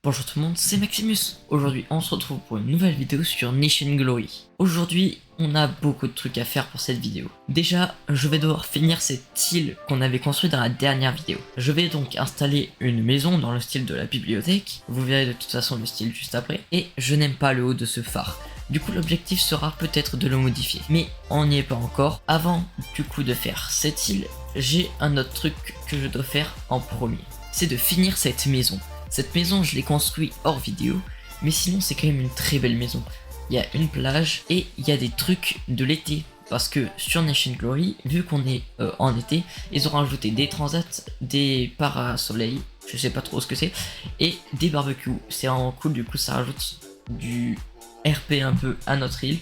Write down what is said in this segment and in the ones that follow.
Bonjour tout le monde, c'est Maximus. Aujourd'hui, on se retrouve pour une nouvelle vidéo sur Nation Glory. Aujourd'hui, on a beaucoup de trucs à faire pour cette vidéo. Déjà, je vais devoir finir cette île qu'on avait construite dans la dernière vidéo. Je vais donc installer une maison dans le style de la bibliothèque. Vous verrez de toute façon le style juste après. Et je n'aime pas le haut de ce phare. Du coup, l'objectif sera peut-être de le modifier. Mais on n'y est pas encore. Avant, du coup, de faire cette île, j'ai un autre truc que je dois faire en premier. C'est de finir cette maison. Cette maison, je l'ai construite hors vidéo, mais sinon c'est quand même une très belle maison. Il y a une plage et il y a des trucs de l'été. Parce que sur Nation Glory, vu qu'on est en été, ils ont rajouté des transats, des parasoleils, je sais pas trop ce que c'est, et des barbecues. C'est vraiment cool, du coup ça rajoute du RP un peu à notre île.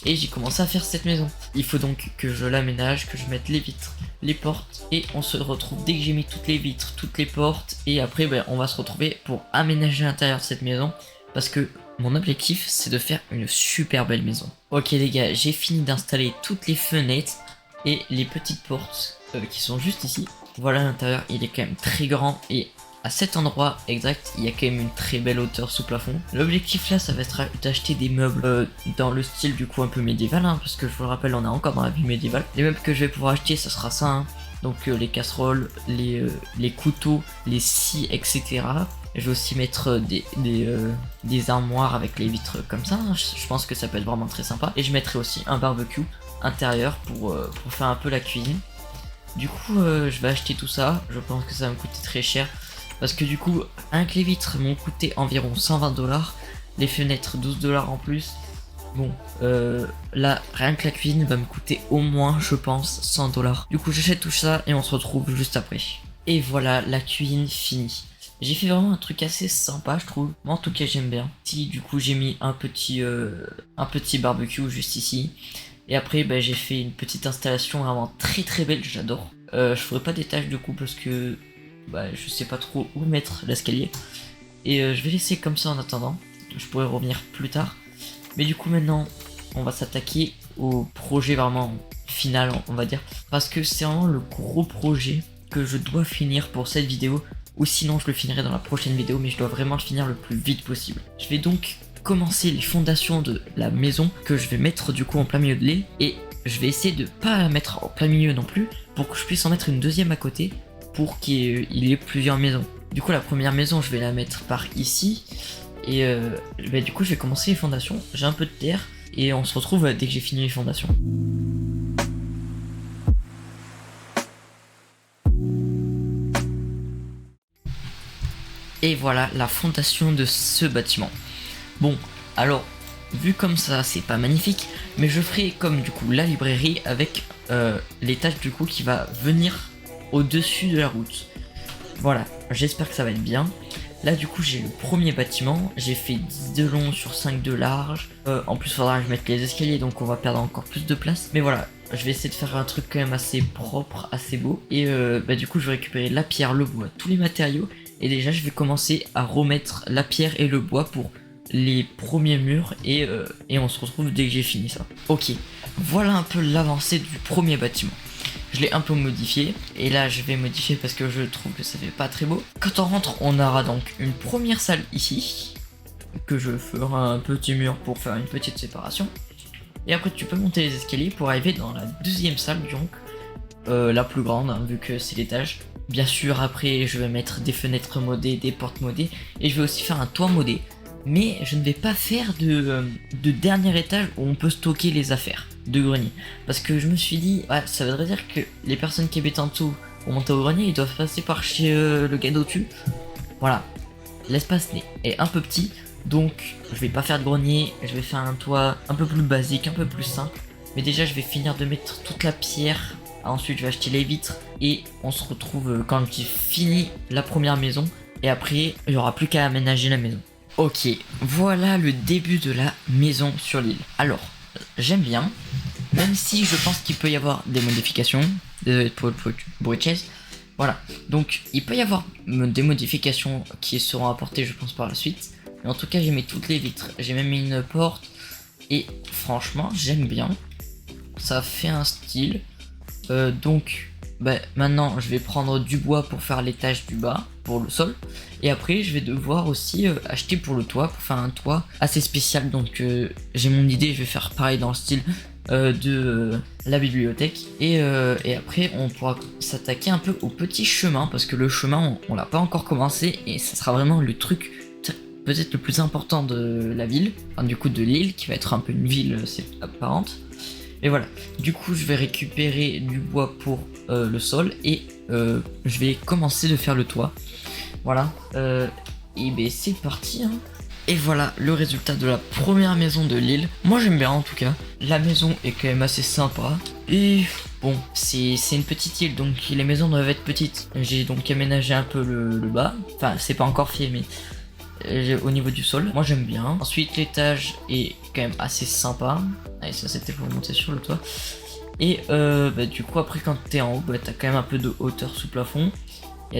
Et j'ai commencé à faire cette maison. Il faut donc que je l'aménage, que je mette les vitres, les portes, et on se retrouve dès que j'ai mis toutes les vitres, toutes les portes, et après on va se retrouver pour aménager l'intérieur de cette maison, parce que mon objectif c'est de faire une super belle maison. Ok les gars, j'ai fini d'installer toutes les fenêtres et les petites portes qui sont juste ici. Voilà, l'intérieur il est quand même très grand, et à cet endroit exact, il y a quand même une très belle hauteur sous plafond. L'objectif là, ça va être d'acheter des meubles dans le style du coup un peu médiéval, hein, parce que je vous le rappelle, on est encore dans la vie médiévale. Les meubles que je vais pouvoir acheter, ça sera ça, hein. Donc les casseroles, les couteaux, les scies, etc. Je vais aussi mettre des armoires avec les vitres comme ça, hein. Je pense que ça peut être vraiment très sympa. Et je mettrai aussi un barbecue intérieur pour faire un peu la cuisine. Du coup, je vais acheter tout ça. Je pense que ça va me coûter très cher. Parce que du coup, rien que les vitres m'ont coûté environ 120$, les fenêtres 12$ en plus. Bon, là, rien que la cuisine va me coûter au moins, je pense, 100$. Du coup, j'achète tout ça et on se retrouve juste après. Et voilà, la cuisine finie. J'ai fait vraiment un truc assez sympa, je trouve. Moi, en tout cas, j'aime bien. Si, du coup, j'ai mis un petit barbecue juste ici. Et après, j'ai fait une petite installation vraiment très très belle, j'adore. Je ferai pas d'étage du coup parce que je sais pas trop où mettre l'escalier. Et je vais laisser comme ça en attendant. Je pourrais revenir plus tard. Mais du coup maintenant, on va s'attaquer au projet vraiment final, on va dire. Parce que c'est vraiment le gros projet que je dois finir pour cette vidéo. Ou sinon je le finirai dans la prochaine vidéo, mais je dois vraiment le finir le plus vite possible. Je vais donc commencer les fondations de la maison que je vais mettre du coup en plein milieu de l'île. Et je vais essayer de pas la mettre en plein milieu non plus, pour que je puisse en mettre une deuxième à côté, pour qu'il y ait plusieurs maisons. Du coup la première maison je vais la mettre par ici. Et du coup je vais commencer les fondations. J'ai un peu de terre et on se retrouve dès que j'ai fini les fondations. Et voilà la fondation de ce bâtiment. Bon, alors, vu comme ça, c'est pas magnifique, mais je ferai comme du coup la librairie avec l'étage du coup qui va venir au-dessus de la route. Voilà, j'espère que ça va être bien. Là du coup j'ai le premier bâtiment, j'ai fait 10 de long sur 5 de large. En plus faudra que je mette les escaliers, donc on va perdre encore plus de place. Mais voilà, je vais essayer de faire un truc quand même assez propre, assez beau. Et du coup je vais récupérer la pierre, le bois, tous les matériaux. Et déjà je vais commencer à remettre la pierre et le bois pour les premiers murs et on se retrouve dès que j'ai fini ça. Ok, voilà un peu l'avancée du premier bâtiment. Je l'ai un peu modifié et là je vais modifier parce que je trouve que ça fait pas très beau. Quand on rentre, on aura donc une première salle ici que je ferai un petit mur pour faire une petite séparation. Et après tu peux monter les escaliers pour arriver dans la deuxième salle, donc la plus grande, hein, vu que c'est l'étage. Bien sûr après je vais mettre des fenêtres modées, des portes modées, et je vais aussi faire un toit modé. Mais je ne vais pas faire de dernier étage où on peut stocker les affaires de grenier. Parce que je me suis dit, ouais, ça voudrait dire que les personnes qui habitent en dessous pour monter au grenier, ils doivent passer par chez le gars d'au-dessus. Voilà, l'espace est un peu petit, donc je vais pas faire de grenier, je vais faire un toit un peu plus basique, un peu plus simple. Mais déjà je vais finir de mettre toute la pierre, ensuite je vais acheter les vitres, et on se retrouve quand j'ai fini la première maison. Et après, il n'y aura plus qu'à aménager la maison. Ok, voilà le début de la maison sur l'île. Alors, j'aime bien, même si je pense qu'il peut y avoir des modifications. Désolé pour le bruit de chaise. Voilà, donc il peut y avoir des modifications qui seront apportées je pense par la suite. Mais en tout cas j'ai mis toutes les vitres, j'ai même mis une porte. Et franchement j'aime bien. Ça fait un style. Donc bah, maintenant je vais prendre du bois pour faire l'étage du bas, pour le sol. Et après je vais devoir aussi acheter pour le toit, pour faire un toit assez spécial. Donc j'ai mon idée, je vais faire pareil dans le style de la bibliothèque. Et après on pourra s'attaquer un peu au petit chemin, parce que le chemin on l'a pas encore commencé. Et ça sera vraiment le truc peut-être le plus important de la ville, enfin du coup de l'île, qui va être un peu une ville apparente. Et voilà, du coup je vais récupérer du bois pour le sol et je vais commencer de faire le toit. Voilà, et ben c'est parti hein. Et voilà le résultat de la première maison de l'île. Moi j'aime bien en tout cas, la maison est quand même assez sympa. Et bon, c'est une petite île donc les maisons doivent être petites. J'ai donc aménagé un peu le bas, enfin c'est pas encore fait mais au niveau du sol, moi j'aime bien. Ensuite l'étage est quand même assez sympa. Allez, ça c'était pour monter sur le toit. Et bah, du coup après quand t'es en haut, bah, t'as quand même un peu de hauteur sous plafond. Il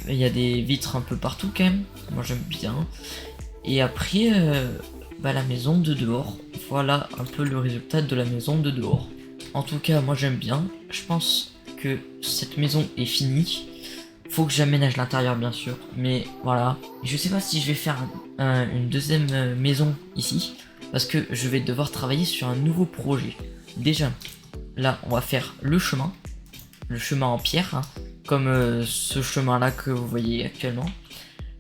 y a des vitres un peu partout quand même. Moi j'aime bien. Et après bah, la maison de dehors. Voilà un peu le résultat de la maison de dehors. En tout cas moi j'aime bien. Je pense que cette maison est finie. Faut que j'aménage l'intérieur bien sûr, mais voilà. Je sais pas si je vais faire une deuxième maison ici, parce que je vais devoir travailler sur un nouveau projet. Déjà, là on va faire le chemin en pierre, hein, comme ce chemin là que vous voyez actuellement.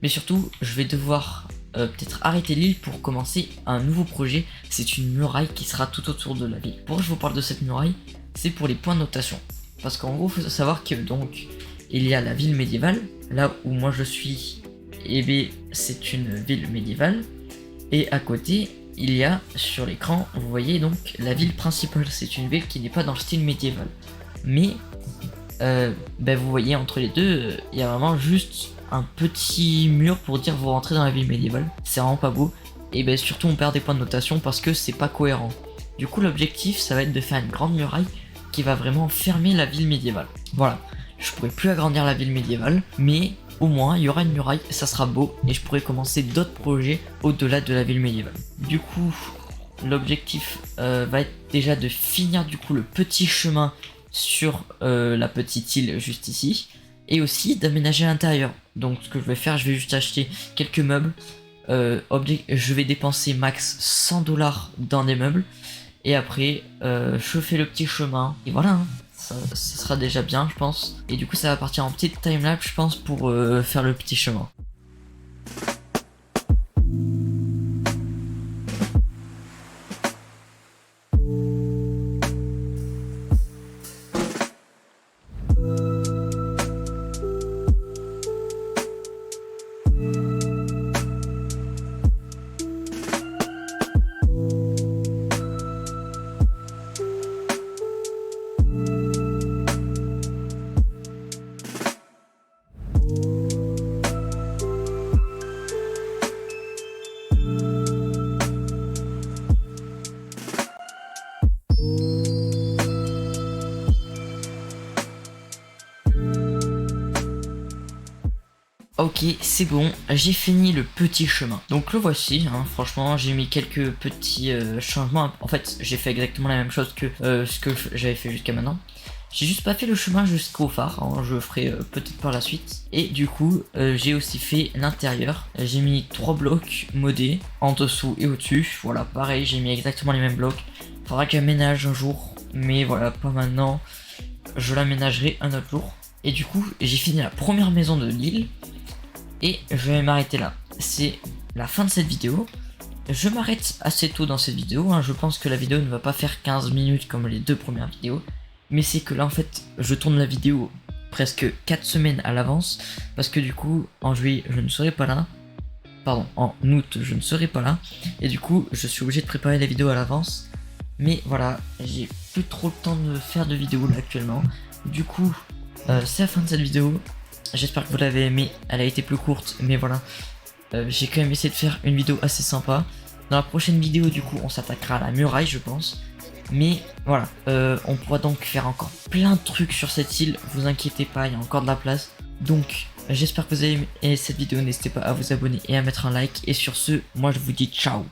Mais surtout, je vais devoir peut-être arrêter l'île pour commencer un nouveau projet. C'est une muraille qui sera tout autour de la ville. Pourquoi je vous parle de cette muraille? C'est pour les points de notation. Parce qu'en gros, il faut savoir que donc il y a la ville médiévale, là où moi je suis, et bien c'est une ville médiévale, et à côté il y a sur l'écran, vous voyez donc la ville principale, c'est une ville qui n'est pas dans le style médiéval, mais ben, vous voyez entre les deux, il y a vraiment juste un petit mur pour dire vous rentrez dans la ville médiévale, c'est vraiment pas beau, et ben surtout on perd des points de notation parce que c'est pas cohérent. Du coup l'objectif ça va être de faire une grande muraille qui va vraiment fermer la ville médiévale, voilà. Je pourrais plus agrandir la ville médiévale, mais au moins il y aura une muraille, ça sera beau et je pourrais commencer d'autres projets au-delà de la ville médiévale. Du coup, l'objectif va être déjà de finir du coup le petit chemin sur la petite île juste ici, et aussi d'aménager l'intérieur. Donc ce que je vais faire, je vais juste acheter quelques meubles. Je vais dépenser max 100 $ dans des meubles, et après je fais le petit chemin, et voilà hein. Ça sera déjà bien je pense. Et du coup ça va partir en petite timelapse je pense pour faire le petit chemin. Ok, c'est bon, j'ai fini le petit chemin. Donc le voici, hein, franchement, j'ai mis quelques petits changements. En fait, j'ai fait exactement la même chose que ce que j'avais fait jusqu'à maintenant. J'ai juste pas fait le chemin jusqu'au phare, hein, je ferai peut-être par la suite. Et du coup, j'ai aussi fait l'intérieur. J'ai mis 3 blocs modés, en dessous et au-dessus. Voilà, pareil, j'ai mis exactement les mêmes blocs. Faudra que j'aménage un jour, mais voilà, pas maintenant. Je l'aménagerai un autre jour. Et du coup, j'ai fini la première maison de l'île. Et je vais m'arrêter là. C'est la fin de cette vidéo. Je m'arrête assez tôt dans cette vidéo, hein. Je pense que la vidéo ne va pas faire 15 minutes comme les 2 premières vidéos. Mais c'est que là en fait, je tourne la vidéo presque 4 semaines à l'avance. Parce que du coup, en juillet, je ne serai pas là. Pardon, en août, je ne serai pas là. Et du coup, je suis obligé de préparer la vidéo à l'avance. Mais voilà, j'ai plus trop le temps de faire de vidéos là actuellement. Du coup, c'est la fin de cette vidéo. J'espère que vous l'avez aimé, elle a été plus courte, mais voilà. J'ai quand même essayé de faire une vidéo assez sympa. Dans la prochaine vidéo, du coup, on s'attaquera à la muraille, je pense. Mais voilà, on pourra donc faire encore plein de trucs sur cette île. Vous inquiétez pas, il y a encore de la place. Donc, j'espère que vous avez aimé cette vidéo. N'hésitez pas à vous abonner et à mettre un like. Et sur ce, moi je vous dis ciao.